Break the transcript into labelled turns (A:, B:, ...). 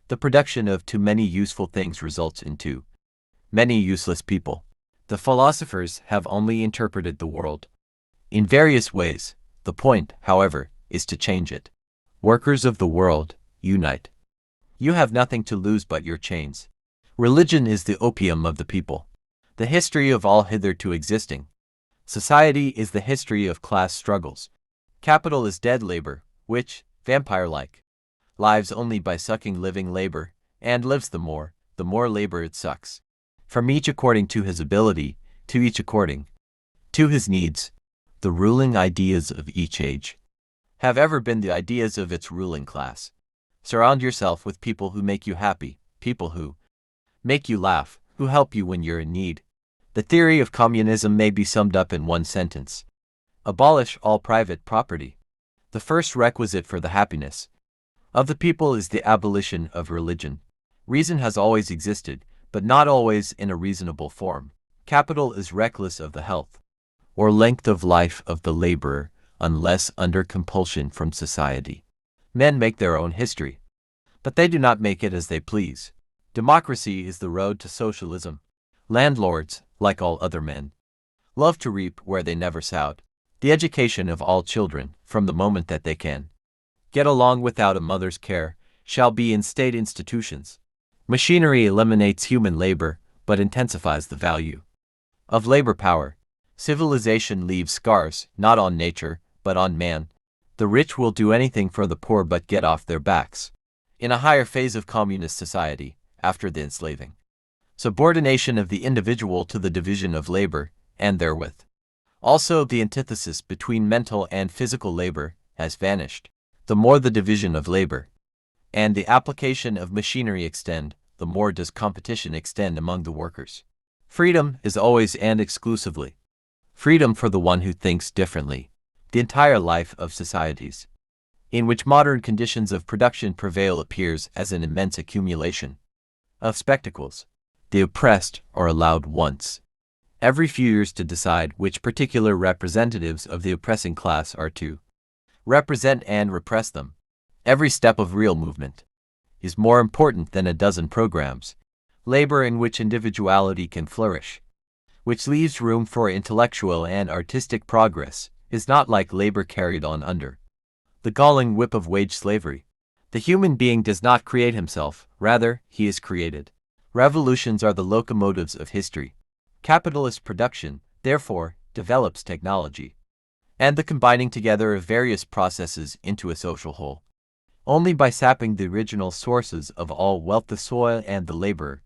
A: The production of too many useful things results in too many useless people. The philosophers have only interpreted the world in various ways. The point, however, is to change it. Workers of the world, unite. You have nothing to lose but your chains. Religion is the opium of the people, the history of all hitherto existing. Society is the history of class struggles. Capital is dead labor, which, vampire-like, lives only by sucking living labor, and lives the more labor it sucks. From each according to his ability, to each according to his needs. The ruling ideas of each age have ever been the ideas of its ruling class. Surround yourself with people who make you happy, people who make you laugh, who help you when you're in need. The theory of communism may be summed up in one sentence. Abolish all private property. The first requisite for the happiness of the people is the abolition of religion. Reason has always existed, but not always in a reasonable form. Capital is reckless of the health or length of life of the laborer, unless under compulsion from society. Men make their own history, but they do not make it as they please. Democracy is the road to socialism. Landlords, like all other men, love to reap where they never sowed. The education of all children, from the moment that they can get along without a mother's care, shall be in state institutions. Machinery eliminates human labor, but intensifies the value of labor power. Civilization leaves scars, not on nature, but on man. The rich will do anything for the poor but get off their backs. In a higher phase of communist society, after the enslaving subordination of the individual to the division of labor, and therewith also the antithesis between mental and physical labor, has vanished. The more the division of labor and the application of machinery extend, the more does competition extend among the workers. Freedom is always and exclusively freedom for the one who thinks differently. The entire life of societies in which modern conditions of production prevail appears as an immense accumulation of spectacles. The oppressed are allowed once every few years to decide which particular representatives of the oppressing class are to represent and repress them. Every step of real movement is more important than a dozen programs. Labor in which individuality can flourish, which leaves room for intellectual and artistic progress, is not like labor carried on under the galling whip of wage slavery. The human being does not create himself, rather, he is created. Revolutions are the locomotives of history. Capitalist production, therefore, develops technology and the combining together of various processes into a social whole. Only by sapping the original sources of all wealth, the soil and the laborer,